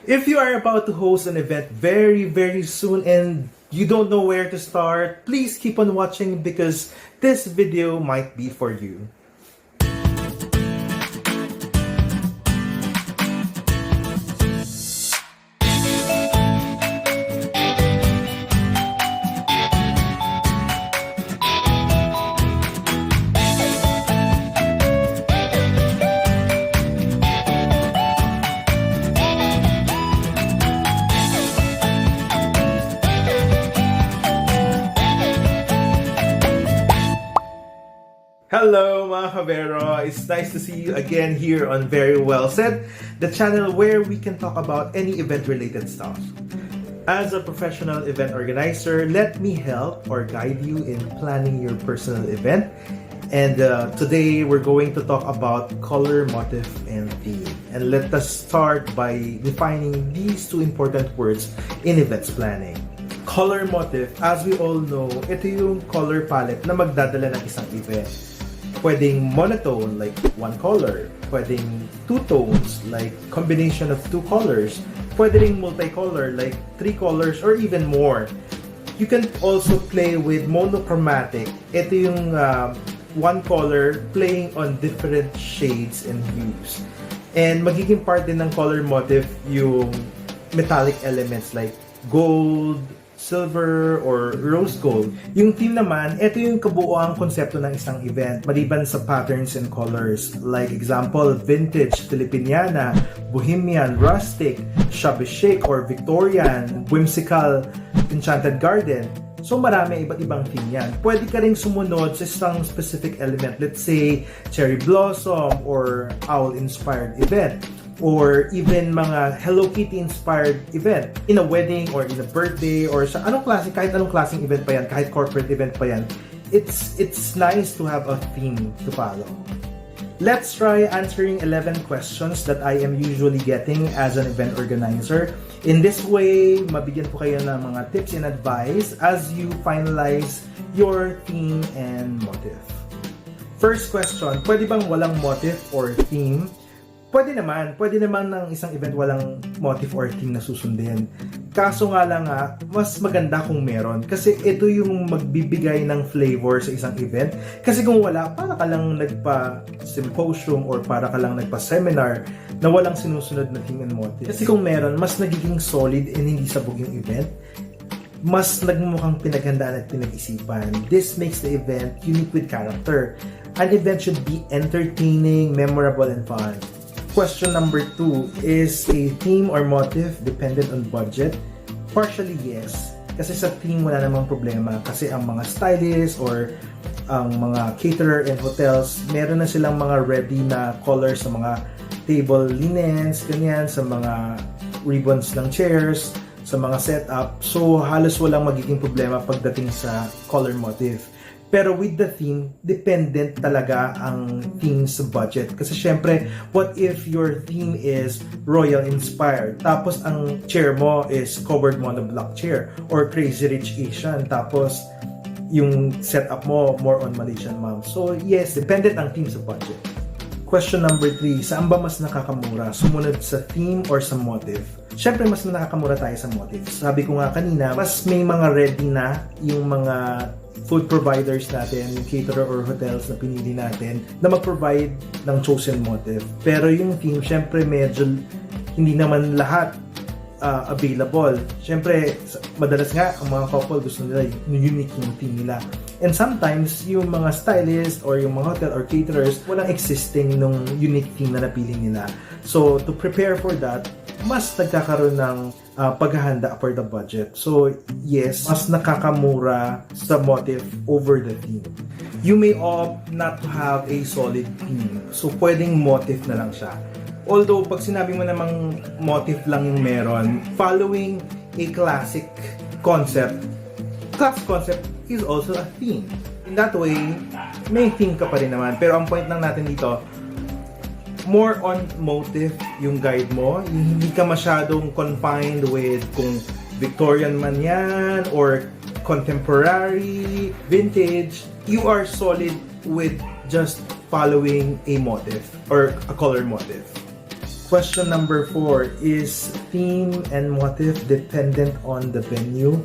If you are about to host an event very soon and you don't know where to start, please keep on watching because this video might be for you. Hello mga ka-Vero! It's nice to see you again here on Very Well Said, the channel where we can talk about any event-related stuff. As a professional event organizer, let me help or guide you in planning your personal event. And today we're going to talk about color, motif, and theme. And let us start by defining these two important words in events planning. Color motif, as we all know, ito yung color palette na magdadala ng isang event. Pwedeng monotone, like one color. Pwedeng two tones, like combination of two colors. Pwedeng multicolor, like three colors or even more. You can also play with monochromatic. Ito yung one color playing on different shades and hues. And magiging part din ng color motif yung metallic elements like gold, silver, or rose gold. Yung theme naman, ito yung kabuuang konsepto ng isang event, maliban sa patterns and colors. Like example, vintage, Filipiniana, bohemian, rustic, shabby chic, or Victorian, whimsical, enchanted garden. So marami iba't ibang theme yan. Pwede ka rin sumunod sa isang specific element. Let's say, cherry blossom or owl-inspired event. Or even mga Hello Kitty inspired event in a wedding or in a birthday or sa kahit anong klaseng event pa yan, kahit corporate event pa yan, it's nice to have a theme to follow. Let's try answering 11 questions that I am usually getting as an event organizer. In this way, mabigyan po kayo ng mga tips and advice as you finalize your theme and motif. First question, pwede bang walang motif or theme? Pwede naman ng isang event walang motif or theme na susundin. Kaso nga lang mas maganda kung meron kasi ito yung magbibigay ng flavor sa isang event. Kasi kung wala, para ka lang nagpa-symposium or para ka lang nagpa-seminar na walang sinusunod na theme and motif. Kasi kung meron, mas nagiging solid and hindi sabog yung event. Mas nagmumukhang pinaghandaan at pinag-isipan. This makes the event unique with character. An event should be entertaining, memorable, and fun. Question number 2, is a theme or motif dependent on budget? Partially yes. Kasi sa theme wala namang problema. Kasi ang mga stylists or ang mga caterer and hotels, meron na silang mga ready na colors sa mga table linens, ganyan, sa mga ribbons ng chairs, sa mga setup. So halos walang magiging problema pagdating sa color motif. Pero with the theme, dependent talaga ang theme sa budget. Kasi syempre, what if your theme is royal inspired, tapos ang chair mo is covered monoblock chair or crazy rich Asian, tapos yung setup mo more on Malaysian mom. So yes, dependent ang theme sa budget. Question number 3, saan ba mas nakakamura? Sumunod sa theme or sa motif? Syempre, mas nakakamura tayo sa motif. Sabi ko nga kanina, mas may mga ready na yung mga food providers natin, yung caterer or hotels na pinili natin na mag-provide ng chosen motif. Pero yung theme, syempre medyo hindi naman lahat available. Syempre, madalas nga, ang mga couple gusto nila yung unique yung theme nila. And sometimes, yung mga stylists or yung mga hotel or caterers, walang existing nung unique theme na napili nila. So, to prepare for that, mas nagkakaroon ng paghahanda for the budget. So, yes, mas nakakamura sa motif over the theme. You may opt not to have a solid theme. So, pwedeng motif na lang siya. Although, pag sinabi mo namang motif lang yung meron, following a classic concept is also a theme. In that way, may theme ka pa rin naman. Pero ang point lang natin dito, more on motive yung guide mo. Hindi ka masyadong confined with kung Victorian man yan or contemporary, vintage. You are solid with just following a motif or a color motif. Question number 4, is theme and motif dependent on the venue?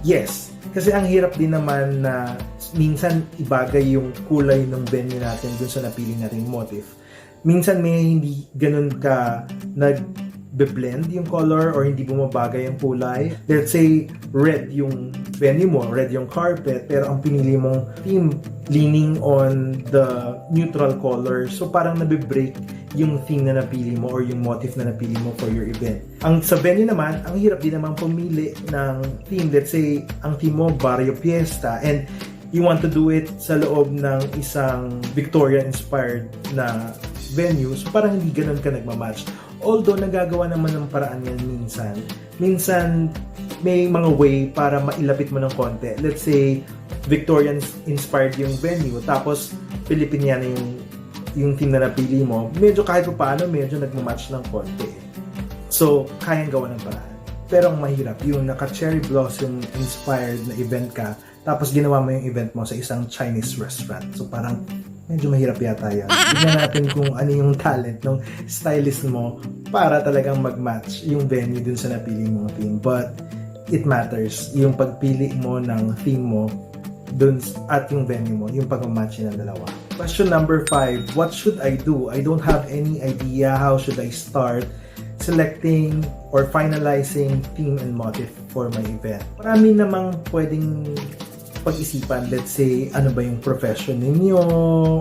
Yes, kasi ang hirap din naman na minsan ibagay yung kulay ng venue natin dun sa napili nating motif. Minsan may hindi ganun ka nag-blend yung color or hindi bumabagay yung kulay. Let's say red yung venue mo, red yung carpet, pero ang pinili mong theme leaning on the neutral color. So parang nabe-break yung theme na napili mo or yung motif na napili mo for your event. Ang sa venue naman, ang hirap din naman pumili ng theme. Let's say, ang theme mo, Barrio Fiesta, and you want to do it sa loob ng isang Victorian-inspired na venue, so parang hindi ganun ka nagmamatch. Although, nagagawa naman ng paraan yan minsan. Minsan, may mga way para mailapit mo ng konti. Let's say, Victorian-inspired yung venue, tapos Filipiniana yung theme na napili mo, medyo kahit pa paano, medyo nagmamatch ng konti. So, kayang gawa ng paraan. Pero ang mahirap, yung naka-cherry blossom inspired na event ka, tapos ginawa mo yung event mo sa isang Chinese restaurant. So, parang medyo mahirap yata yan. Tignan natin kung ano yung talent ng stylist mo para talagang mag-match yung venue dun sa napili mong theme. But, it matters. Yung pagpili mo ng theme mo dun at yung venue mo, yung pag-match ng dalawa. Question number 5, what should I do? I don't have any idea. How should I start selecting or finalizing theme and motif for my event? Marami namang pwedeng pag-isipan. Let's say, ano ba yung profession ninyo?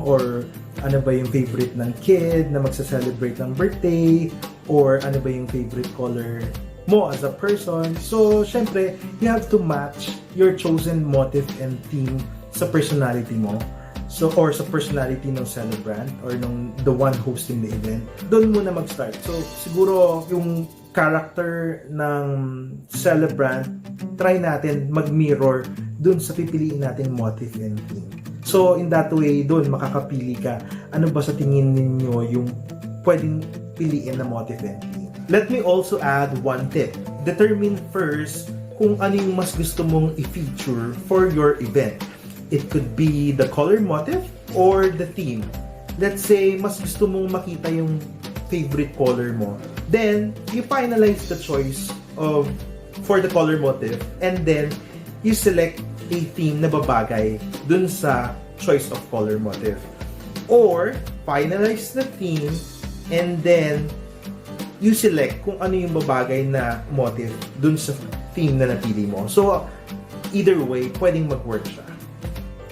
Or ano ba yung favorite ng kid na magsa-celebrate ng birthday? Or ano ba yung favorite color mo as a person? So, syempre, you have to match your chosen motif and theme sa personality mo. So, or sa personality ng celebrant or the one hosting the event. Doon muna mag-start. So, siguro yung character ng celebrant, try natin mag-mirror dun sa pipiliin nating motif and theme. So, in that way, doon makakapili ka. Ano ba sa tingin ninyo yung pwedeng piliin na motif and theme? Let me also add one tip. Determine first kung ano yung mas gusto mong i-feature for your event. It could be the color motif or the theme. Let's say, mas gusto mong makita yung favorite color mo. Then, you finalize the choice for the color motif and then you select a theme na babagay dun sa choice of color motif. Or, finalize the theme and then you select kung ano yung babagay na motif dun sa theme na napili mo. So, either way, pwedeng mag-work siya.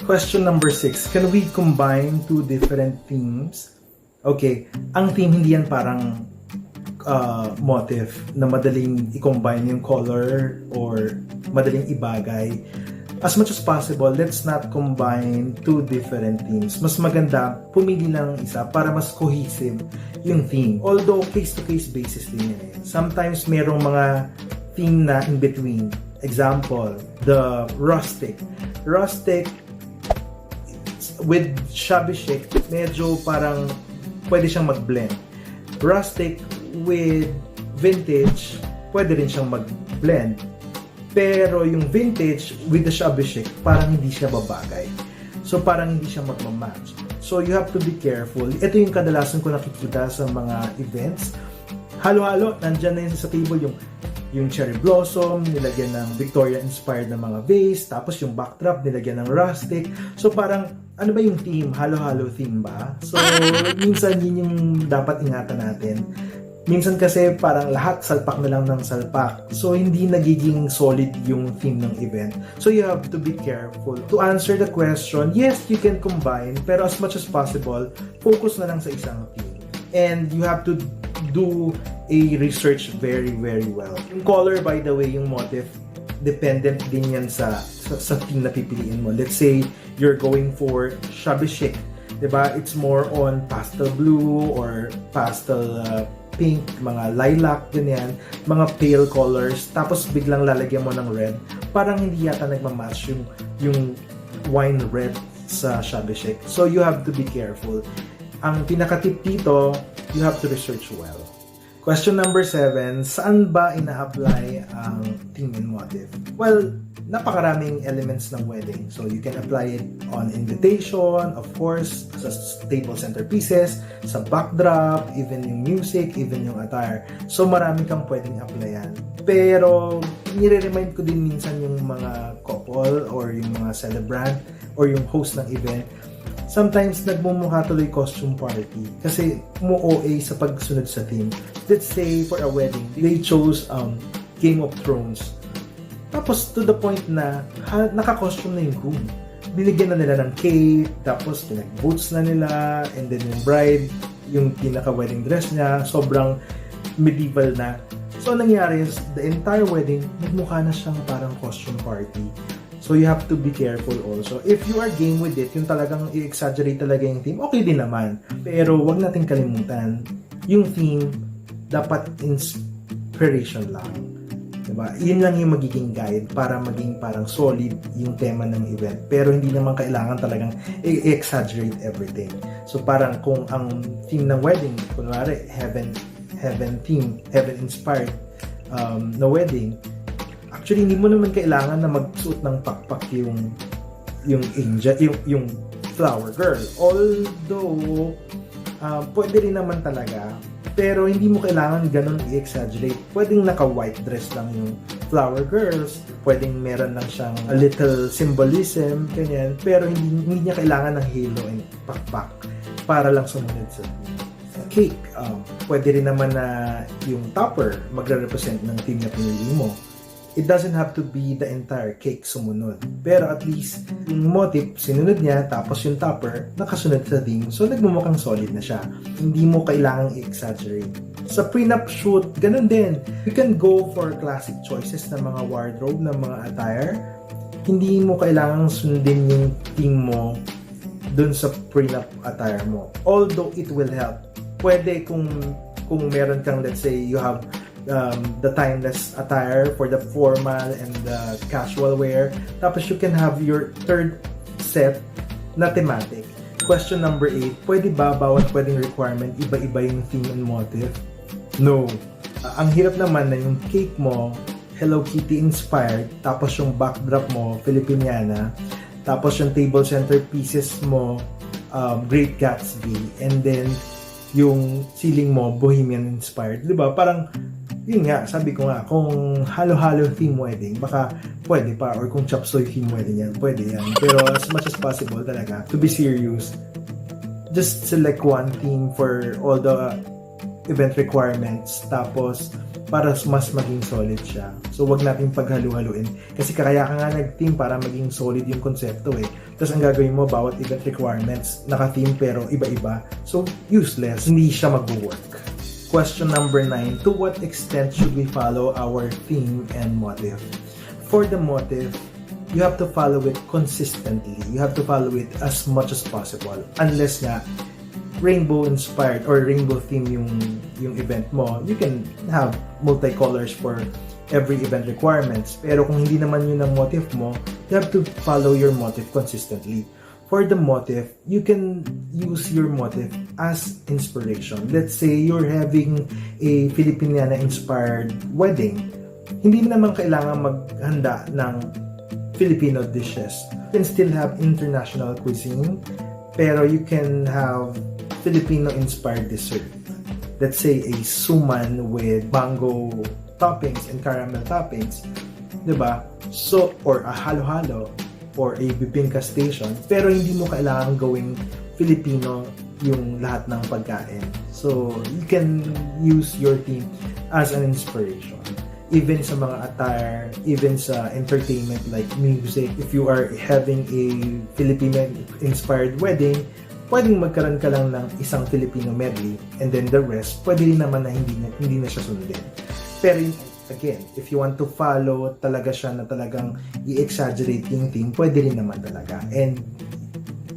Question number 6, can we combine two different themes? Okay, ang theme hindi yan parang motif na madaling i-combine yung color or madaling ibagay. As much as possible, let's not combine two different themes. Mas maganda, pumili lang isa para mas cohesive yung theme. Although, case-to-case basis din yan. Sometimes, merong mga theme na in between. Example, the rustic. Rustic with shabby chic, medyo parang pwede siyang mag-blend. Rustic with vintage, pwede rin siyang mag-blend. Pero yung vintage with the shabby chic, parang hindi siya babagay. So parang hindi siya magmamatch. So you have to be careful. Ito yung kadalasan ko nakikita sa mga events. Halo-halo, nandyan na yun sa table yung cherry blossom, nilagyan ng Victoria-inspired na mga vase, tapos yung backdrop, nilagyan ng rustic. So parang, ano ba yung theme? Halo-halo theme ba? So, minsan yun yung dapat ingatan natin. Minsan kasi parang lahat salpak na lang ng salpak. So, hindi nagiging solid yung theme ng event. So, you have to be careful. To answer the question, yes, you can combine, pero as much as possible, focus na lang sa isang theme. And you have to do a research very, very well. Yung color, by the way, yung motif, dependent din yan sa theme na pipiliin mo. Let's say, you're going for shabby chic. Diba? It's more on pastel blue or pastel pink, mga lilac, ganyan, mga pale colors, tapos biglang lalagyan mo ng red, parang hindi yata nagmamatch yung wine red sa shabby chic. So you have to be careful. Ang pinaka-tip dito, you have to research well. Question number 7, saan ba ina-apply ang theme and motif? Well, napakaraming elements ng wedding. So you can apply it on invitation, of course, sa table centerpieces, sa backdrop, even yung music, even yung attire. So marami kang pwedeng applyan. Pero nire-remind ko din minsan yung mga couple or yung mga celebrant or yung host ng event. Sometimes nagmumukha tuloy costume party kasi mo-OA sa pagsunod sa theme. Let's say for a wedding, they chose Game of Thrones. Tapos to the point na naka-costume na yung groom. Binigyan na nila ng cape, tapos pinag-boots na nila, and then yung bride, yung pinaka-wedding dress niya, sobrang medieval na. So nangyari is, the entire wedding, nagmukha na siyang parang costume party. So you have to be careful also. If you are game with it, yung talagang i-exaggerate talaga yung theme, okay din naman. Pero wag natin kalimutan, yung theme dapat inspiration lang. Diba? Yun lang yung magiging guide para maging parang solid yung tema ng event. Pero hindi naman kailangan talagang i-exaggerate everything. So parang kung ang theme ng wedding, kunwari heaven theme, heaven inspired na wedding, actually, hindi mo naman kailangan na magsuot ng pakpak yung angel, yung flower girl. Although, pwede rin naman talaga, pero hindi mo kailangan ganun i-exaggerate. Pwedeng naka-white dress lang yung flower girls, pwedeng meron lang siyang a little symbolism, ganyan, pero hindi niya kailangan ng halo and pakpak para lang sumunod sa cake. Pwede rin naman na yung topper magre-represent ng theme na pinili mo. It doesn't have to be the entire cake sumunod. Pero at least, yung motif, sinunod niya, tapos yung topper, nakasunod sa theme. So, nagmumukhang solid na siya. Hindi mo kailangang i-exaggerate. Sa prenup shoot, ganun din. You can go for classic choices ng mga wardrobe, ng mga attire. Hindi mo kailangang sundin yung theme mo dun sa prenup attire mo. Although, it will help. Pwede kung meron kang, let's say, you have the timeless attire for the formal and the casual wear. Tapos you can have your third set na thematic. Question number 8, pwede ba bawat pwedeng requirement iba-iba yung theme and motif? No. Ang hirap naman na yung cake mo Hello Kitty inspired, tapos yung backdrop mo Filipiniana, tapos yung table centerpieces mo Great Gatsby, and then yung ceiling mo Bohemian inspired. Diba? Parang yun nga, sabi ko nga, kung halo-halo theme wedding, baka pwede pa, or kung chop suey theme wedding yan, pwede yan. Pero as much as possible talaga, to be serious, just select one theme for all the event requirements, tapos para mas maging solid siya. So wag natin paghalu-haluin. Kasi kaya ka nga nag-theme para maging solid yung konsepto eh. Tapos ang gagawin mo, bawat event requirements, naka-theme pero iba-iba. So useless, hindi siya mag-work. Question number 9, to what extent should we follow our theme and motif? For the motif, you have to follow it consistently. You have to follow it as much as possible. Unless nga, rainbow inspired or rainbow theme yung event mo, you can have multicolors for every event requirements. Pero kung hindi naman yun ang motif mo, you have to follow your motif consistently. For the motif, you can use your motif as inspiration. Let's say you're having a Filipiniana-inspired wedding. Hindi naman kailangan maghanda ng Filipino dishes. You can still have international cuisine, pero you can have Filipino-inspired dessert. Let's say a suman with mango toppings and caramel toppings. Diba? So, or a halo-halo, or a bibingka station, pero hindi mo kailangan gawing Filipino yung lahat ng pagkain. So, you can use your theme as an inspiration. Even sa mga attire, even sa entertainment like music, if you are having a Filipino-inspired wedding, pwedeng magkaroon ka lang ng isang Filipino medley, and then the rest, pwede rin naman na hindi na siya sundin. Pero again, if you want to follow talaga siya na talagang i-exaggerate yung theme, pwede rin naman talaga. And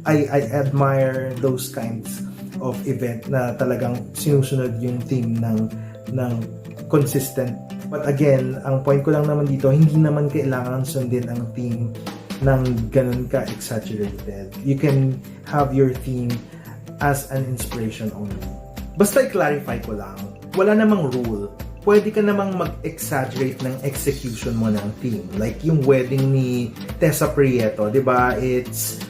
I admire those kinds of event na talagang sinusunod yung theme ng consistent. But again, ang point ko lang naman dito, hindi naman kailangan sundin ang theme ng ganun ka-exaggerated. You can have your theme as an inspiration only. Basta i-clarify ko lang, wala namang rule. Pwede ka namang mag-exaggerate ng execution mo ng theme. Like yung wedding ni Tessa Prieto, di ba? It's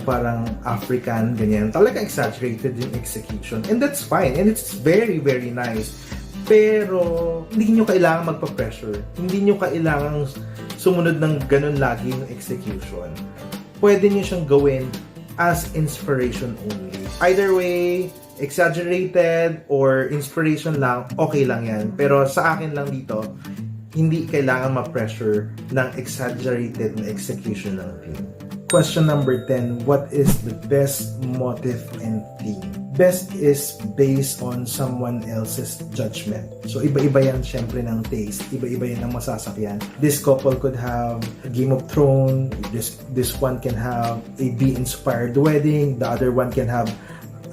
parang African, ganyan. Talaga exaggerated yung execution. And that's fine. And it's very, very nice. Pero, hindi nyo kailangan magpa-pressure. Hindi nyo kailangan sumunod ng ganun lagi yung execution. Pwede nyo siyang gawin as inspiration only. Either way, exaggerated or inspiration lang, okay lang yan. Pero sa akin lang dito, hindi kailangan ma-pressure ng exaggerated na execution ng theme. Question number 10, what is the best motif and theme? Best is based on someone else's judgment. So iba-iba yan syempre ng taste, iba-iba yan ng masasakyan. This couple could have a Game of Thrones, this one can have a bee-inspired wedding, the other one can have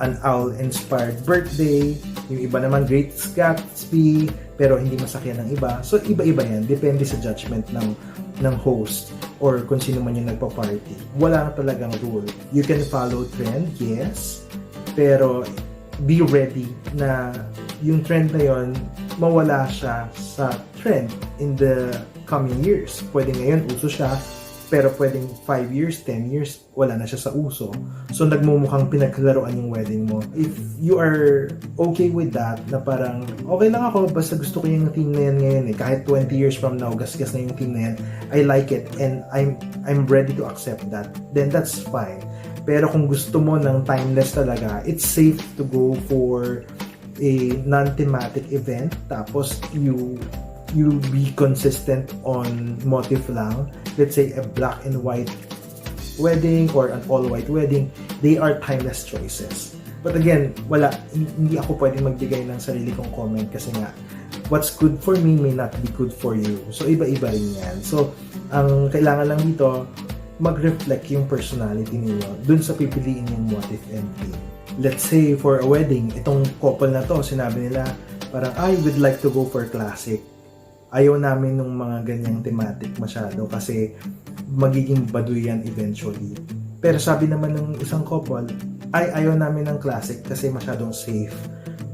an owl-inspired birthday, yung iba naman Great Gatsby, pero hindi masakyan ng iba. So iba-iba yan, depende sa judgment ng host or kung sino man yung nagpa-party. Wala na talagang rule. You can follow trend, yes, pero be ready na yung trend na yon mawala siya sa trend in the coming years. Pwede ngayon uso siya, pero pwedeng 5 years, 10 years, wala na siya sa uso. So, nagmumukhang pinaglaruan yung wedding mo. If you are okay with that, na parang, okay lang ako, basta gusto ko yung theme na yan ngayon eh. Kahit 20 years from now, gasgas na yung theme na yan, I like it and I'm ready to accept that. Then that's fine. Pero kung gusto mo ng timeless talaga, it's safe to go for a non-thematic event. Tapos, you be consistent on motif lang. Let's say a black and white wedding or an all white wedding, they are timeless choices. But again, hindi ako pwedeng magbigay ng sarili kong comment kasi nga, what's good for me may not be good for you. So iba-iba rin yan. So ang kailangan lang dito, mag-reflect yung personality niyo dun sa pipiliin yung motif and theme. Let's say for a wedding, itong couple na to, sinabi nila parang, I would like to go for classic. Ayaw namin ng mga ganyang thematic masyado kasi magiging baduy yan eventually. Pero sabi naman ng isang couple, ayaw namin ng classic kasi masyadong safe.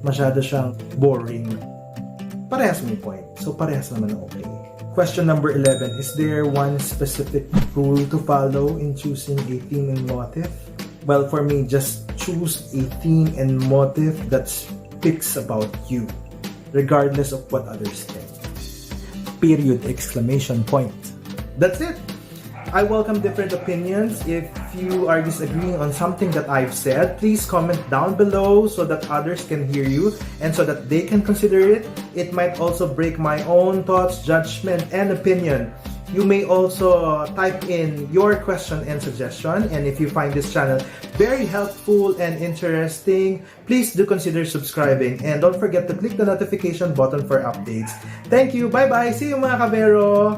Masyado siyang boring. Parehas may point. So parehas naman okay. Question number 11, is there one specific rule to follow in choosing a theme and motif? Well, for me, just choose a theme and motif that speaks about you, regardless of what others think. Period, exclamation point. That's it. I welcome different opinions. If you are disagreeing on something that I've said, please comment down below so that others can hear you and so that they can consider it. It might also break my own thoughts, judgment, and opinion. You may also type in your question and suggestion. And if you find this channel very helpful and interesting, please do consider subscribing. And don't forget to click the notification button for updates. Thank you. Bye-bye. See you mga kabero.